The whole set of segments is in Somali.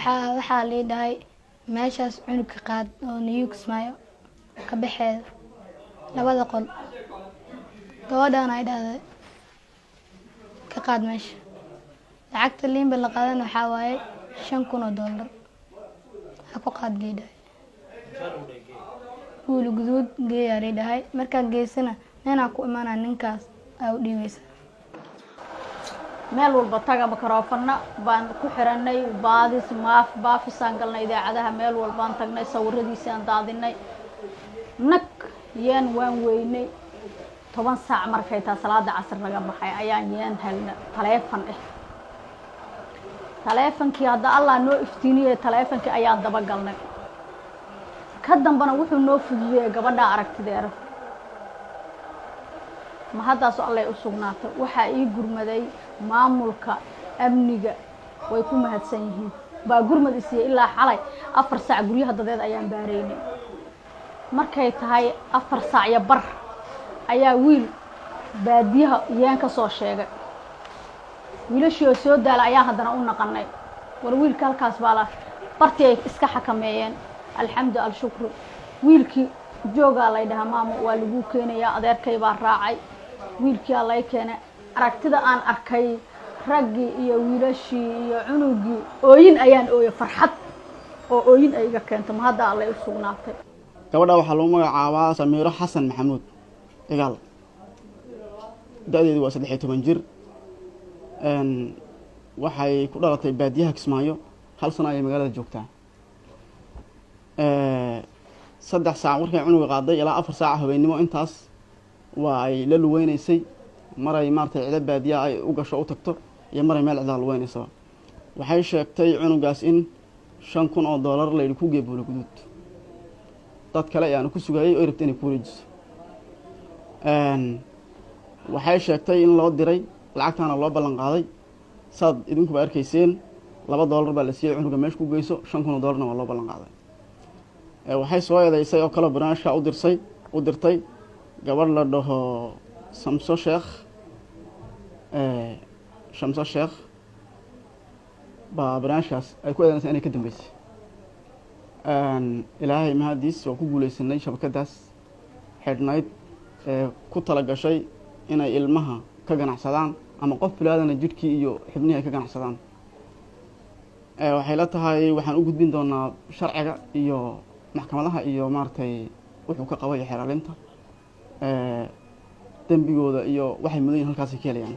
waxaa leedahay meeshaas cunug ka qaad oo New Kismaayo ka baxeed labada qol gabadhan ay dhahday ka qaad meesha lacagta liinba la qaadan waxaa waaye $5,000 ha ku qaad leedahay guul guduud geeyaa leedahay markaan geysana ninaa ku imaanaa ninkaas aa u dhiibaysa meel walba taga microphone baan ku xiranay baafisaan galnay idaacadaha meel walbaan tagnay sawiradiisa aan daadinay nag yaan waan weynay 10 saac markay taa salaada casr laga baxay ayaan yaan helna taleefankii hadda Allah noo iftiiniyay taleefankii ayaan daba galnay ka dambana wuxuu noo fududiyay gabadha aragtideera ma haddaas Allah u sugnaatay waxa ii gurmaday maamulka amniga way ku mahadsan yihiin baa gurmad isii ilaa xalay 4 saac guriyaha dadeed ayaan baareynay markay tahay 4 saac ya bar ayaa wiil baadiyaha yaan ka soo sheegay wiilashii soo daal ayaa haddana u naqanay war wiilka halkaas baa la bartay iska xakameeyeen alxamdu shukru wiilkii jooga la yiraahdo maamo waa lagu keenayaa adeerkay baa raacay wiilkii alla keenay aragtida aan arkay raggi iyo wiilashii iyo cunugii ooyin ayaan ooyay farxad oo ooyin ay iga keento ma hadda alla u sugnaatay gabadha waxa loo magacaabaa Samiiro Xasan Maxamuud igaal da'deedu waa 13 jir waxay ku dhalatay baadiyaha Kismaayo hal sano ay magaalada joogtaa 3 saac markay cunuga qaaday ilaa 4 saac habeenimo intaas waa ay la luweynaysay maray maartay cida baadiya ay u gasho u tagto iyo maray meel cida luweynayso waxay sheegtay cunugaas in $5,000 la ku geeyo guduud dad kale ayaan ku sugayay oo rabtay inay ku wareejiso waxay sheegtay in loo diray lacagtana loo ballan qaaday saad idinku ba arkayseen $2 baa la siiyay cunuga meesha ku geyso $5,000 waa loo ballan qaaday waxay soo eedaysay oo kala barnaamijka u dirtay gabadh la dhaho Shamso Sheekh baa barnaamijkaas ay ku eedaysay inay ka dambeysay ilaahay mahadiis oo ku guuleysanay shabakadaas xidhnayd ku tala gashay inay ilmaha ka ganacsadaan ama qof bilaadana jidhkii iyo xubnihii ay ka ganacsadaan waxay la tahay waxaan u gudbin doonaa sharciga iyo maxkamadaha iyo maartay wuxuu ka qabay xiraalinta dambigooda iyo waxay mudan halkaas ka helayaan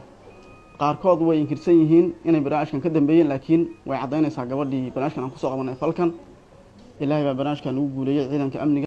qaarkood way inkirsan yihiin inay barnaamijkan ka dambeeyeen laakiin way cadeynaysaa gabadhii barnaamijkan aan ku soo qabanay falkan ilaahay baa barnaamijkan ugu guuleeyay ciidanka amniga